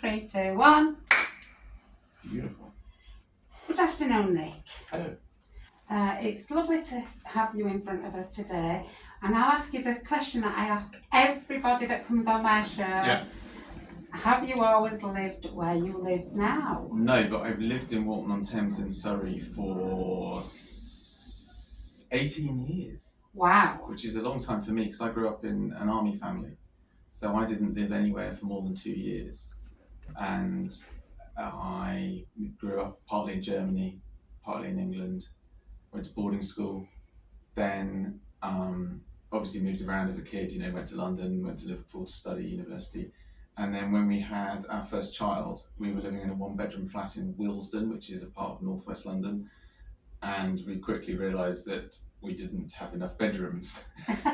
3, 2, 1. Beautiful. Good afternoon, Nick. Hello. It's lovely to have you in front of us today. And I'll ask you the question that I ask everybody that comes on my show. Yeah. Have you always lived where you live now? No, but I've lived in Walton-on-Thames in Surrey for 18 years. Wow. Which is a long time for me because I grew up in an army family. So I didn't live anywhere for more than 2 years. And I grew up partly in Germany, partly in England, went to boarding school, then obviously moved around as a kid, went to London, went to Liverpool to study university. And then when we had our first child, we were living in a 1-bedroom flat in Willesden, which is a part of northwest London. And we quickly realised that we didn't have enough bedrooms.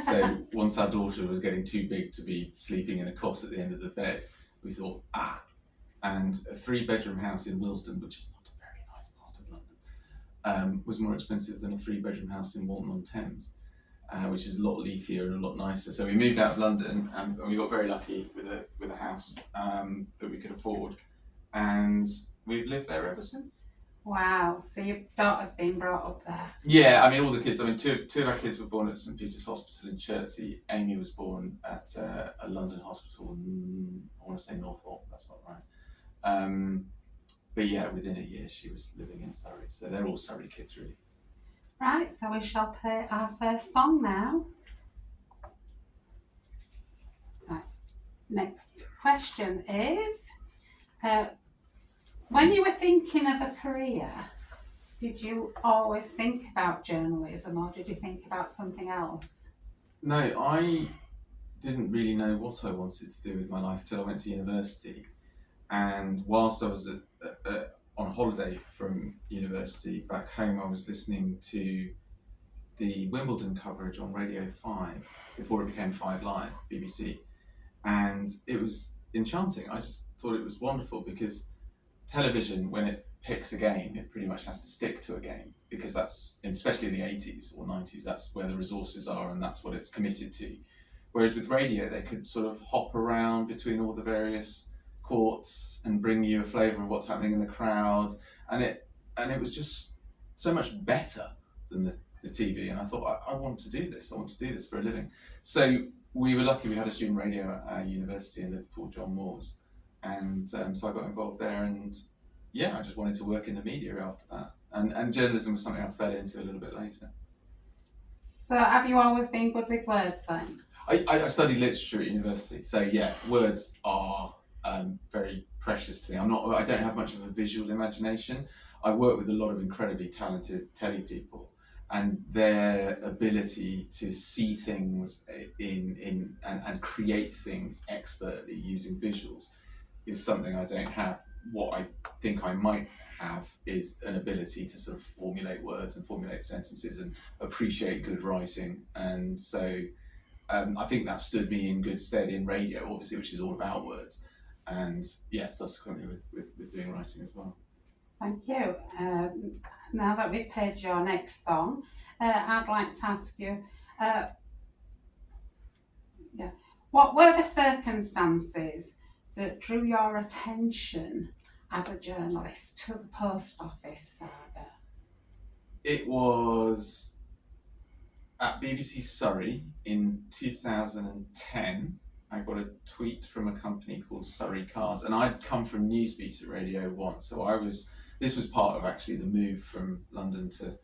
So once our daughter was getting too big to be sleeping in a cot at the end of the bed, we thought, and a 3-bedroom house in Willesden, which is not a very nice part of London, was more expensive than a 3-bedroom house in Walton-on-Thames, which is a lot leafier and a lot nicer. So we moved out of London and we got very lucky with a house that we could afford, and we've lived there ever since. Wow, so your daughter's been brought up there? Yeah, I mean, all the kids, two of our kids were born at St Peter's Hospital in Chertsey. Amy was born at a London hospital, I want to say Northolt, that's not right. But yeah, within a year she was living in Surrey. So they're all Surrey kids, really. Right, so we shall play our first song now. Right, next question is, when you were thinking of a career, did you always think about journalism or did you think about something else? No, I didn't really know what I wanted to do with my life till I went to university. And whilst I was on holiday from university back home, I was listening to the Wimbledon coverage on Radio 5 before it became 5 Live, BBC. And it was enchanting. I just thought it was wonderful because television, when it picks a game, it pretty much has to stick to a game because that's, especially in the 80s or 90s, that's where the resources are and that's what it's committed to. Whereas with radio, they could sort of hop around between all the various courts and bring you a flavour of what's happening in the crowd, and it was just so much better than the TV. And I thought, I want to do this. I want to do this for a living. So we were lucky. We had a student radio at our university in Liverpool, John Moore's. And so I got involved there, and I just wanted to work in the media after that. And journalism was something I fell into a little bit later. So have you always been good with words then? I studied literature at university, so words are very precious to me. I don't have much of a visual imagination. I work with a lot of incredibly talented telly people, and their ability to see things and create things expertly using visuals is something I don't have. What I think I might have is an ability to sort of formulate words and formulate sentences and appreciate good writing. And so I think that stood me in good stead in radio, obviously, which is all about words. And subsequently with doing writing as well. Thank you. Now that we've played your next song, I'd like to ask you, what were the circumstances that drew your attention as a journalist to the post office saga? It was at BBC Surrey in 2010. I got a tweet from a company called Surrey Cars, and I'd come from Newsbeat at Radio 1, so this was part of actually the move from London to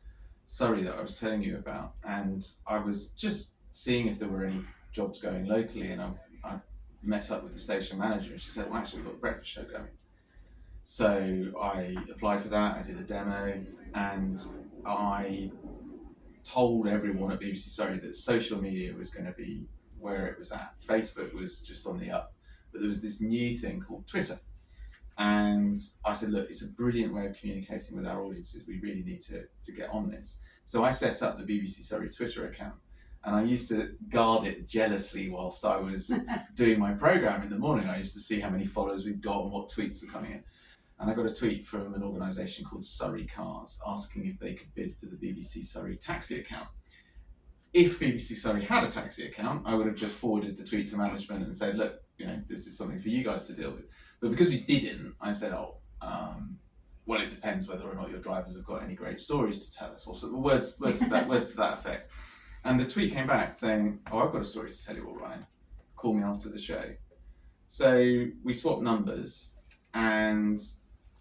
Surrey that I was telling you about, and I was just seeing if there were any jobs going locally, and I met up with the station manager, and she said, well, actually, we've got a breakfast show going. So I applied for that, I did a demo, and I told everyone at BBC Surrey that social media was going to be where it was at. Facebook was just on the up, but there was this new thing called Twitter. And I said, look, it's a brilliant way of communicating with our audiences. We really need to get on this. So I set up the BBC Surrey Twitter account, and I used to guard it jealously whilst I was doing my programme in the morning. I used to see how many followers we'd got and what tweets were coming in. And I got a tweet from an organisation called Surrey Cars asking if they could bid for the BBC Surrey taxi account. If BBC Surrey had a taxi account, I would have just forwarded the tweet to management and said, look, this is something for you guys to deal with. But because we didn't, I said, well, it depends whether or not your drivers have got any great stories to tell us, or so, words to that effect. And the tweet came back saying, I've got a story to tell you all, Ryan. Call me after the show. So we swapped numbers, and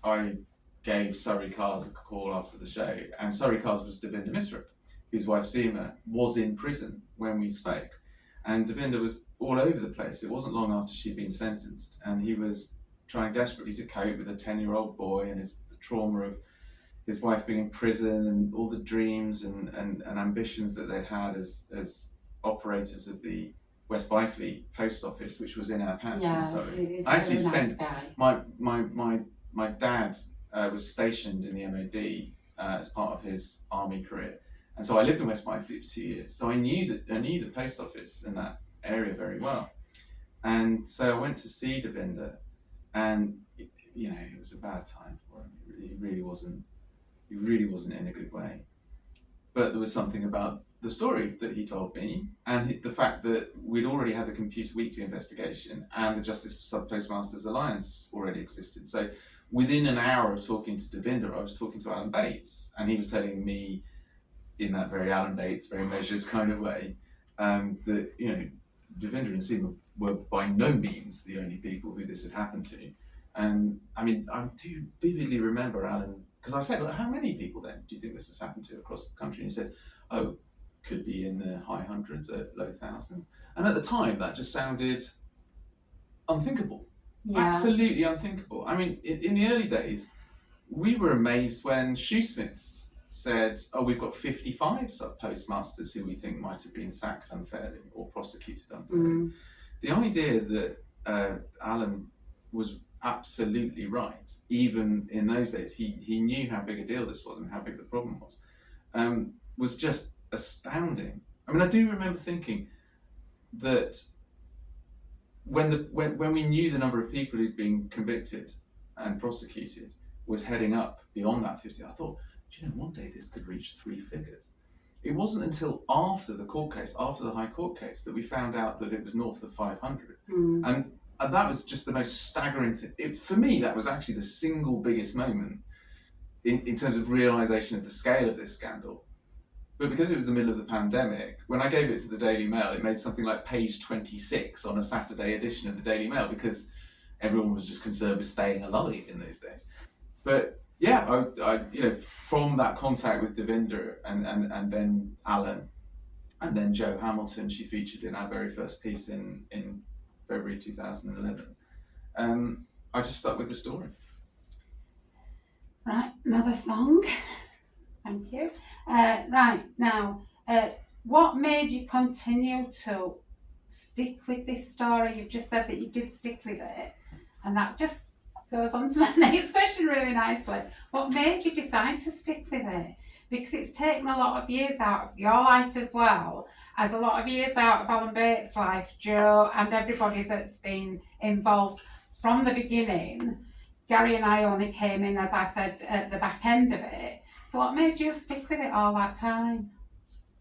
I gave Surrey Cars a call after the show. And Surrey Cars was Devinder Misra, whose wife Seema was in prison when we spoke. And Devinder was all over the place. It wasn't long after she'd been sentenced, and he was trying desperately to cope with a 10-year-old boy and the trauma of his wife being in prison and all the dreams and ambitions that they'd had as operators of the West Byfleet post office, which was in our patch in Surrey. I actually spent my dad was stationed in the MOD as part of his army career, and so I lived in West Byfleet for 2 years. So I knew the post office in that area very well, and so I went to see Devinder, and it was a bad time for him. He really wasn't in a good way. But there was something about the story that he told me, and the fact that we'd already had the Computer Weekly investigation, and the Justice for Sub-Postmasters Alliance already existed. So within an hour of talking to Devinder, I was talking to Alan Bates, and he was telling me, in that very Alan Bates, very measured kind of way, that Devinder and Seema were by no means the only people who this had happened to. And I mean, I do vividly remember Alan, because I said, how many people then do you think this has happened to across the country? And he said, could be in the high hundreds, low thousands. And at the time, that just sounded unthinkable. Yeah. Absolutely unthinkable. I mean, in the early days, we were amazed when Shoesmiths said, we've got 55 sub-postmasters who we think might have been sacked unfairly or prosecuted unfairly. The idea that Alan was absolutely right, even in those days, he knew how big a deal this was and how big the problem was just astounding. I mean, I do remember thinking that when we knew the number of people who'd been convicted and prosecuted was heading up beyond that 50, I thought, one day this could reach 3 figures. It wasn't until after the court case, after the High Court case, that we found out that it was north of 500. And that was just the most staggering thing. For me, that was actually the single biggest moment in terms of realisation of the scale of this scandal. But because it was the middle of the pandemic, when I gave it to the Daily Mail, it made something like page 26 on a Saturday edition of the Daily Mail, because everyone was just concerned with staying alive in those days. But yeah, I from that contact with Devinder and then Alan and then Jo Hamilton, she featured in our very first piece in February 2011. I just stuck with the story. Right, another song. Thank you. Right, now, what made you continue to stick with this story? You've just said that you did stick with it, and that just goes on to my next question really nicely. What made you decide to stick with it? Because it's taken a lot of years out of your life as well as a lot of years out of Alan Bates' life, Jo, and everybody that's been involved from the beginning. Gary and I only came in, as I said, at the back end of it. So what made you stick with it all that time?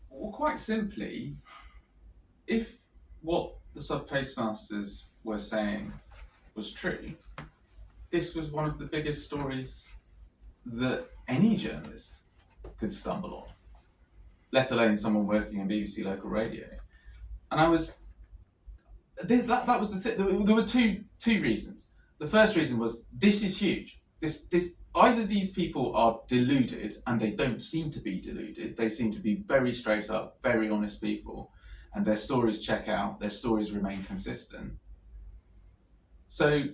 Well, quite simply, if what the sub-postmasters were saying was true, this was one of the biggest stories that any journalist could stumble on, let alone someone working in BBC local radio. And that was the thing. There were two reasons. The first reason was, this is huge. This either these people are deluded, and they don't seem to be deluded. They seem to be very straight up, very honest people, and their stories check out, their stories remain consistent. So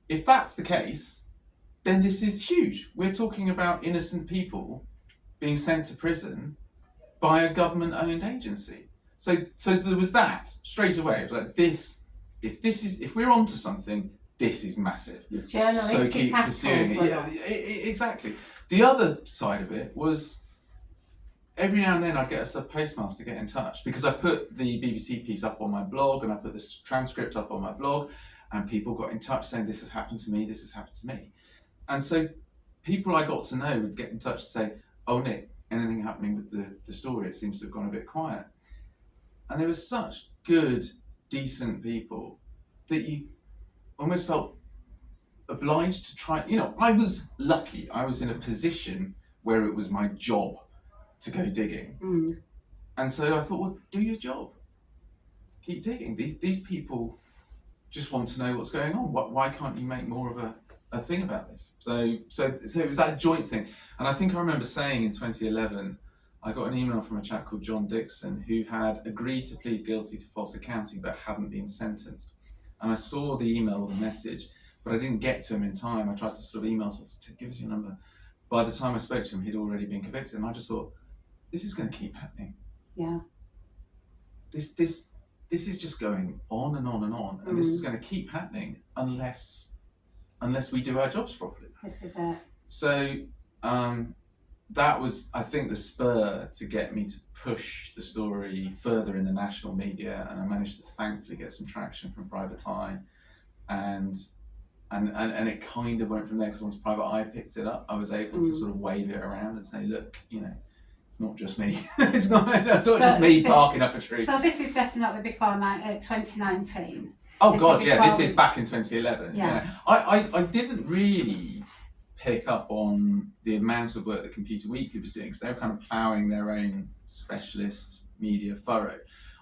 if that's the case, then this is huge. We're talking about innocent people being sent to prison by a government-owned agency. So there was that straight away. It was like, if we're onto something, this is massive. So keep pursuing it. Yeah, exactly. The other side of it was, every now and then I'd get a sub-postmaster get in touch, because I put the BBC piece up on my blog and I put the transcript up on my blog, and people got in touch saying, this has happened to me, this has happened to me. And so people I got to know would get in touch to say, oh Nick, anything happening with the story? It seems to have gone a bit quiet. And they were such good, decent people that you almost felt obliged to try. I was lucky. I was in a position where it was my job to go digging, and so I thought, well, do your job. Keep digging. These people just want to know what's going on. Why can't you make more of a thing about this? So it was that joint thing. And I think I remember saying in 2011, I got an email from a chap called John Dixon who had agreed to plead guilty to false accounting but hadn't been sentenced. And I saw the email or the message, but I didn't get to him in time. I tried to sort of email someone to give us your number. By the time I spoke to him, he'd already been convicted. And I just thought, this is going to keep happening. Yeah. This is just going on and on and on, and this is going to keep happening unless we do our jobs properly. This is it. So that was, I think, the spur to get me to push the story further in the national media, and I managed to thankfully get some traction from Private Eye, and it kind of went from there, because once Private Eye picked it up, I was able to sort of wave it around and say, look, it's not just me. It's not just me barking up a tree. So this is definitely before 2019. Oh God, yeah, this is back in 2011. Yeah. I didn't really pick up on the amount of work that Computer Weekly was doing, because they were kind of ploughing their own specialist media furrow.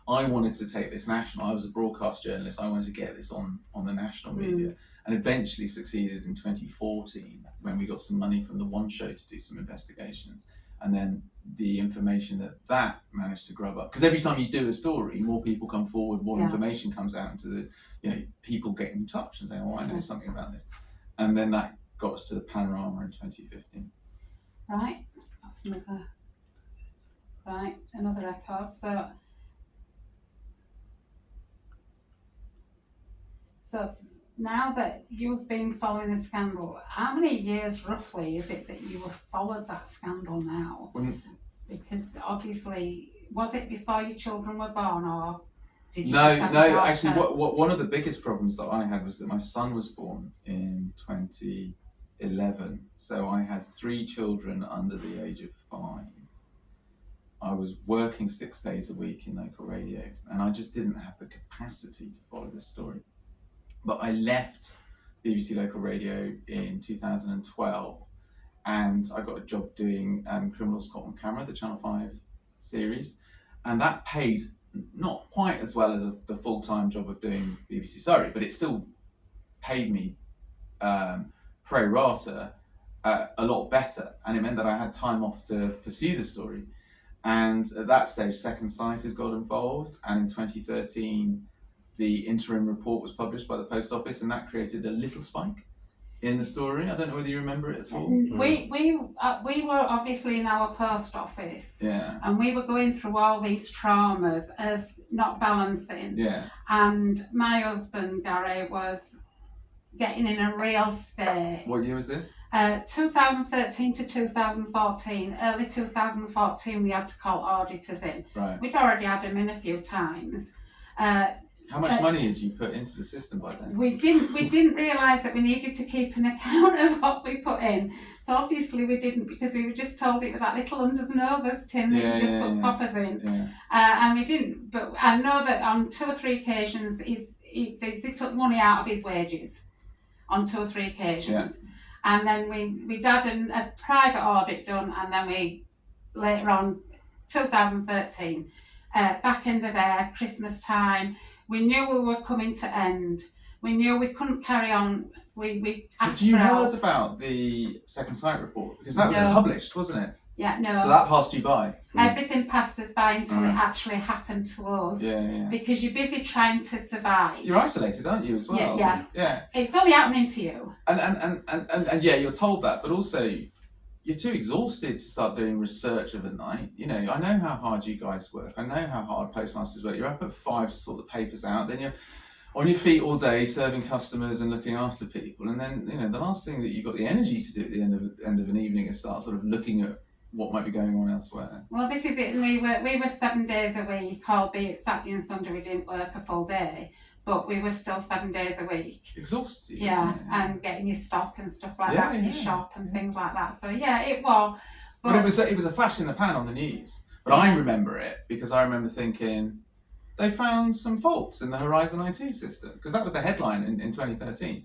I wanted to take this national. I was a broadcast journalist. I wanted to get this on the national media, and eventually succeeded in 2014 when we got some money from the One Show to do some investigations. And then the information that managed to grub up, because every time you do a story, more people come forward, more information comes out into people get in touch and saying, oh, I know something about this. And then that got us to the Panorama in 2015. Right, that's another record. So now that you've been following the scandal, how many years roughly is it that you have followed that scandal now? Because obviously, was it before your children were born, or did you just have No, actually, one of the biggest problems that I had was that my son was born in 2011. So I had 3 children under the age of 5. I was working 6 days a week in local radio, and I just didn't have the capacity to follow this story. But I left BBC Local Radio in 2012, and I got a job doing Criminals Caught on Camera, the Channel 5 series, and that paid not quite as well as the full-time job of doing BBC Surrey, but it still paid me pro rata a lot better, and it meant that I had time off to pursue the story. And at that stage, Second Sight has got involved, and in 2013, the interim report was published by the Post Office, and that created a little spike in the story. I don't know whether you remember it at all. We were obviously in our post office, and we were going through all these traumas of not balancing. Yeah. And my husband Gary was getting in a real state. What year was this? 2013 to 2014. Early 2014, we had to call auditors in. Right. We'd already had them in a few times. How much money had you put into the system by then? We didn't realise that we needed to keep an account of what we put in. So obviously we didn't, because we were just told it was that little unders and overs tin that you just put coppers in. Yeah. And we didn't. But I know that on 2 or 3 occasions they took money out of his wages on 2 or 3 occasions. Yeah. And then we'd had a private audit done, and then we, later on, 2013, back into there, Christmas time, we knew we were coming to end. We knew we couldn't carry on. We asked Had you for help. heard about the Second Sight report? Because that was published, wasn't it? Yeah, no. So that passed you by? Everything passed us by until it actually happened to us. Yeah. Because you're busy trying to survive. You're isolated, aren't you, as well? Yeah. It's only happening to you. And yeah, you're told that, but also you're too exhausted to start doing research of a night. I know how hard you guys work. I know how hard postmasters work. You're up at 5 to sort the papers out, then you're on your feet all day serving customers and looking after people, and then the last thing that you've got the energy to do at the end of an evening is start sort of looking at what might be going on elsewhere. Well, this is it. We were 7 days a week, albeit Saturday and Sunday we didn't work a full day, but we were still 7 days a week. Exhausted. Yeah, and getting your stock and stuff like that from your shop and things like that. So yeah, it was. But it was a flash in the pan on the news. But I remember it because I remember thinking they found some faults in the Horizon IT system, because that was the headline in 2013.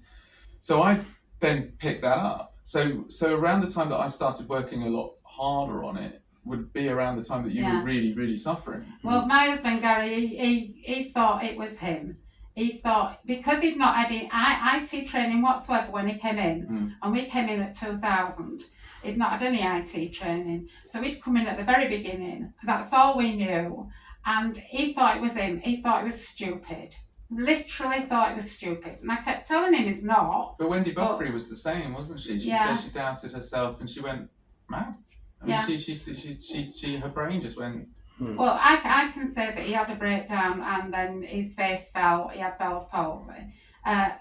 So I then pick that up. So around the time that I started working a lot harder on it would be around the time that you were really, really suffering. Well, my husband Gary, he thought it was him. He thought, because he'd not had any IT training whatsoever when he came in, and we came in at 2000, he'd not had any IT training. So he'd come in at the very beginning. That's all we knew. And he thought it was him. He thought it was stupid. Literally thought it was stupid. And I kept telling him it's not. But Wendy Buffrey was the same, wasn't she? She said she doubted herself and she went mad. I mean, she her brain just went. Well, I can say that he had a breakdown and then his face fell. He had Bell's palsy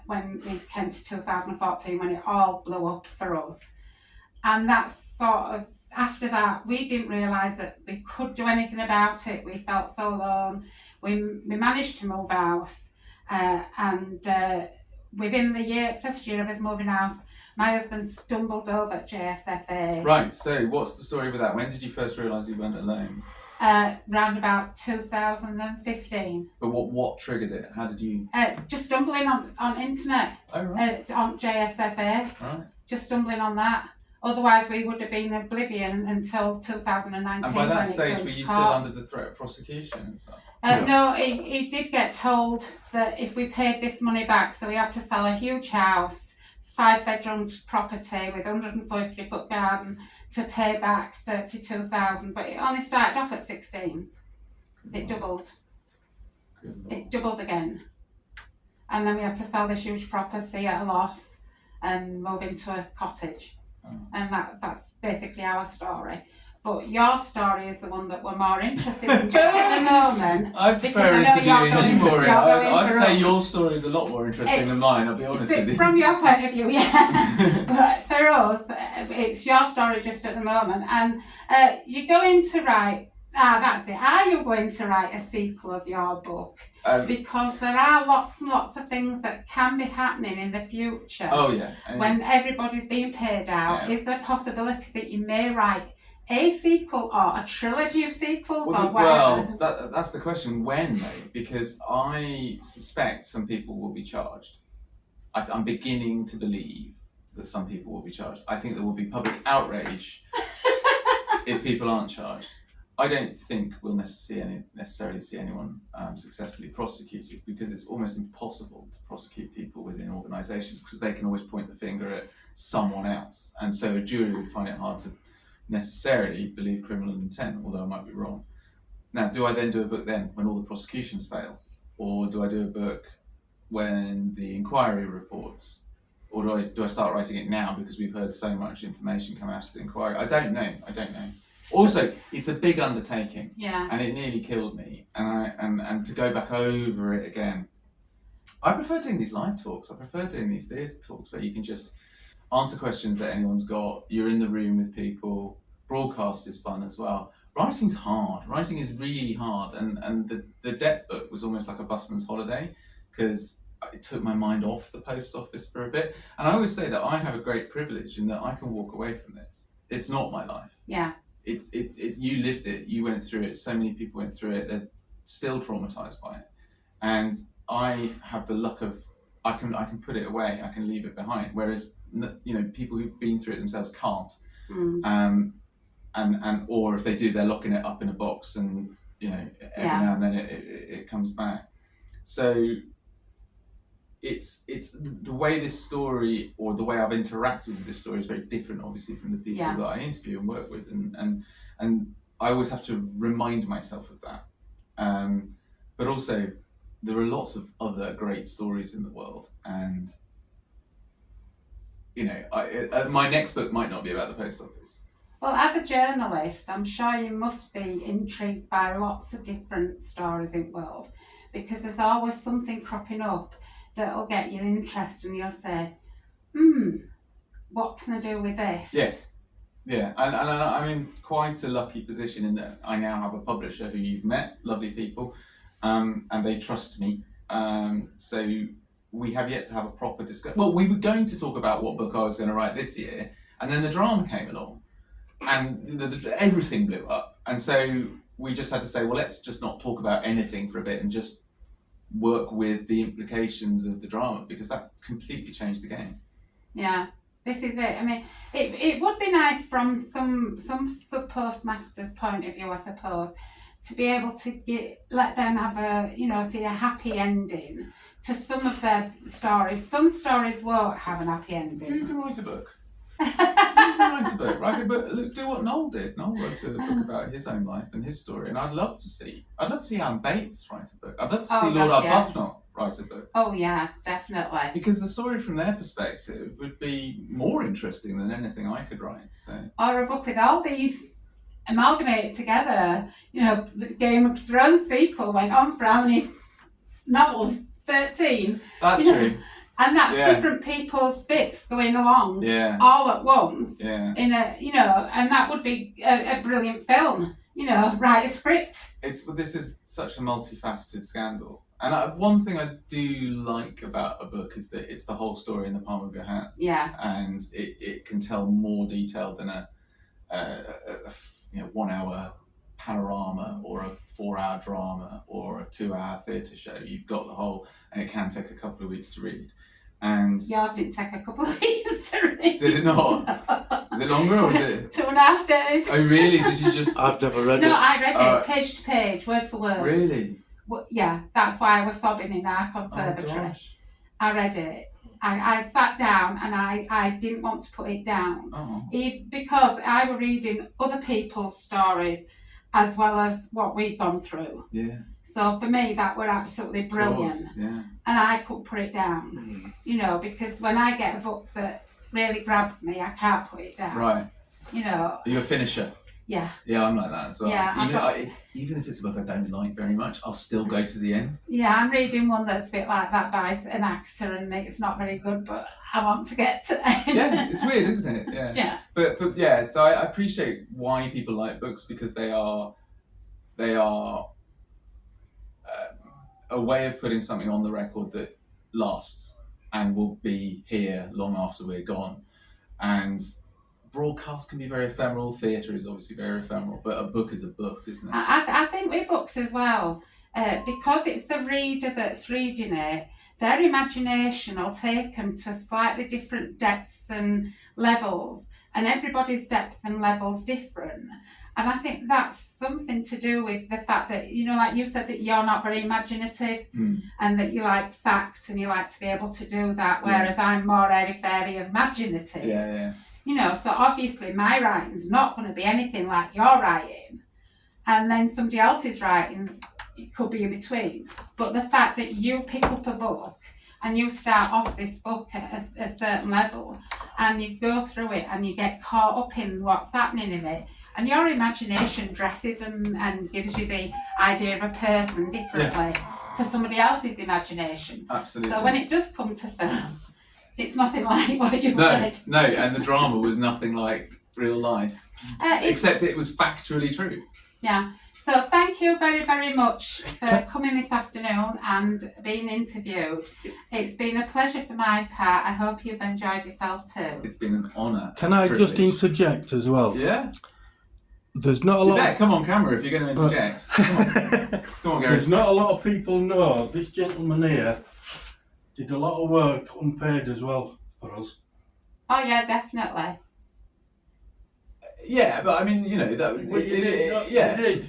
when we came to 2014, when it all blew up for us. And that's sort of, after that, we didn't realise that we could do anything about it. We felt so alone. We managed to move house, and within the first year of us moving house, my husband stumbled over at JSFA. Right, so what's the story with that? When did you first realise you weren't alone? Round about 2015. But what triggered it? How did you? Just stumbling on internet. Oh, right. On JSFA. Right. Just stumbling on that. Otherwise, we would have been oblivion until 2019. And by that stage, were you still under the threat of prosecution and stuff? No, he did get told that if we paid this money back, so we had to sell a huge house, 5-bedroom property with 150-foot garden, to pay back 32,000. But it only started off at 16. It doubled. It doubled again. And then we had to sell this huge property at a loss and move into a cottage. And that's basically our story. But your story is the one that we're more interested in just at the moment. I prefer interviewing you, Maureen. I'd say your story is a lot more interesting than mine, I'll be honest with you. From your point of view, yeah. But for us, it's your story just at the moment. And you're going to write, that's it. Are you going to write a sequel of your book? Because there are lots and lots of things that can be happening in the future. Oh, yeah. When everybody's being paid out, is there a possibility that you may write a sequel or a trilogy of sequels or whatever? Well, that's the question. When, though? Because I suspect some people will be charged. I'm beginning to believe that some people will be charged. I think there will be public outrage if people aren't charged. I don't think we'll necessarily see anyone successfully prosecuted, because it's almost impossible to prosecute people within organisations, because they can always point the finger at someone else. And so a jury would find it hard to necessarily believe criminal intent, although I might be wrong. Now, do I then do a book then when all the prosecutions fail? Or do I do a book when the inquiry reports? Or do I start writing it now because we've heard so much information come out of the inquiry? I don't know. Also, it's a big undertaking, and it nearly killed me. And to go back over it again, I prefer doing these live talks. I prefer doing these theatre talks where you can just answer questions that anyone's got. You're in the room with people. Broadcast is fun as well. Writing's hard. Writing is really hard, and the debt book was almost like a busman's holiday, because it took my mind off the post office for a bit. And I always say that I have a great privilege in that I can walk away from this. It's not my life. Yeah. It's you lived it, you went through it, so many people went through it, they're still traumatized by it. And I have the luck of, I can put it away, I can leave it behind, whereas people who've been through it themselves can't. And or if they do, they're locking it up in a box, and every now and then it comes back. So it's the way this story, or the way I've interacted with this story, is very different, obviously, from the people that I interview and work with, and I always have to remind myself of that. But also, there are lots of other great stories in the world, and my next book might not be about the post office. Well, as a journalist, I'm sure you must be intrigued by lots of different stories in the world, because there's always something cropping up that'll get your interest, and you'll say, what can I do with this? Yes. Yeah, and I'm in quite a lucky position in that I now have a publisher who you've met, lovely people, and they trust me. So we have yet to have a proper discussion. Well, we were going to talk about what book I was going to write this year, and then the drama came along, and everything blew up. And so we just had to say, well, let's just not talk about anything for a bit and just work with the implications of the drama, because that completely changed the game. Yeah, this is it. I mean, it would be nice from some sub postmasters' point of view, I suppose, to be able to let them have see a happy ending to some of their stories. Some stories won't have an happy You ending. can write a book. You can write a book. Write a book. Look, do what Noel did. Noel wrote a book about his own life and his story, and I'd love to see Alan Bates write a book. I'd love to see Lord Arbuthnot write a book. Oh yeah, definitely. Because the story from their perspective would be more interesting than anything I could write. So. Or a book with all these amalgamated together. You know, the Game of Thrones sequel went on for how many novels? 13. That's true. And that's different people's bits going along all at once in a, and that would be a brilliant film, write a script. This is such a multifaceted scandal. And one thing I do like about a book is that it's the whole story in the palm of your hand. Yeah. And it can tell more detail than a 1 hour panorama or a 4 hour drama or a 2 hour theatre show. You've got the whole, and it can take a couple of weeks to read. And yours didn't take a couple of weeks to read. Did it not? Was it longer or was it 2.5 days? Oh really? Did you just? I've never read it. No, I read it page to page, word for word. Really? Well, yeah, that's why I was sobbing in our conservatory. I read it. I sat down and I didn't want to put it down. Because I were reading other people's stories as well as what we'd gone through. Yeah. So for me, that were absolutely brilliant. Yeah. And I couldn't put it down, because when I get a book that really grabs me, I can't put it down. Right. Are you a finisher? Yeah. Yeah, I'm like that as well. Yeah, even if it's a book I don't like very much, I'll still go to the end. Yeah, I'm reading one that's a bit like that by an actor, and it's not very good, but I want to get to the end. Yeah, it's weird, isn't it? Yeah. Yeah. But yeah, so I appreciate why people like books, because they are a way of putting something on the record that lasts and will be here long after we're gone. And broadcast can be very ephemeral, theatre is obviously very ephemeral, but a book is a book, isn't it? I think with books as well, because it's the reader that's reading it, their imagination will take them to slightly different depths and levels, and everybody's depth and level's different. And I think that's something to do with the fact that, like you said, that you're not very imaginative and that you like facts and you like to be able to do that, whereas I'm more airy-fairy imaginative. Yeah. So obviously my writing's not going to be anything like your writing. And then somebody else's writings, it could be in between. But the fact that you pick up a book and you start off this book at a certain level and you go through it and you get caught up in what's happening in it, and your imagination dresses and gives you the idea of a person differently to somebody else's imagination. Absolutely. So when it does come to film, it's nothing like what you read. No, and the drama was nothing like real life, except it was factually true. Yeah. So thank you very, very much for coming this afternoon and being interviewed. It's been a pleasure for my part. I hope you've enjoyed yourself too. It's been an honour. Can I just interject as well? Yeah. There's not a lot. Come on camera if you're going to interject. Come on, Gary. There's not a lot of people know this gentleman here did a lot of work unpaid as well for us. Oh yeah, definitely. Yeah, but I mean, He did,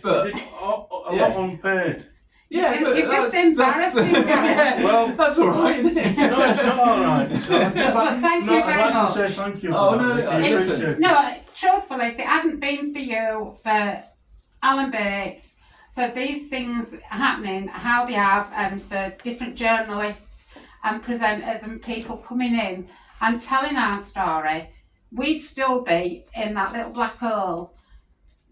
but a lot unpaid. Yeah, but it's just embarrassing. Well, that's all right, isn't it? No, it's not all right. But thank you very I'd like much. to say thank you. Oh, for no, that. listen. No, truthfully, if it hadn't been for you, for Alan Bates, for these things happening, how they have, and for different journalists and presenters and people coming in and telling our story, we'd still be in that little black hole,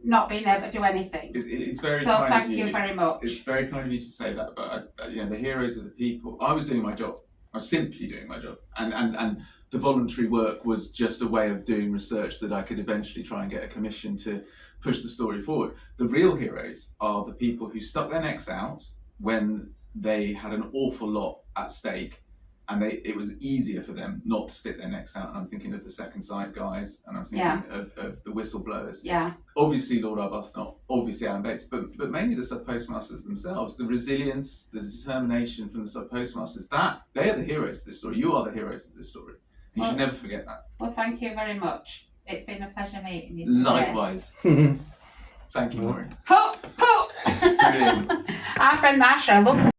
not being able to do anything. It's very so kind thank of you. you very much. It's very kind of you to say that, but the heroes are the people. I was doing my job. I was simply doing my job, and the voluntary work was just a way of doing research that I could eventually try and get a commission to push the story forward. The real heroes are the people who stuck their necks out when they had an awful lot at stake, and it was easier for them not to stick their necks out. And I'm thinking of the Second Sight guys, and I'm thinking of the whistleblowers. Yeah. Obviously Lord Arbuthnot, obviously Alan Bates, but mainly the sub-postmasters themselves. The resilience, the determination from the sub-postmasters, they are the heroes of this story. You are the heroes of this story. You should never forget that. Well, thank you very much. It's been a pleasure meeting you today. Likewise. Thank you, Maureen. Cool. Brilliant. Our friend Marsha loves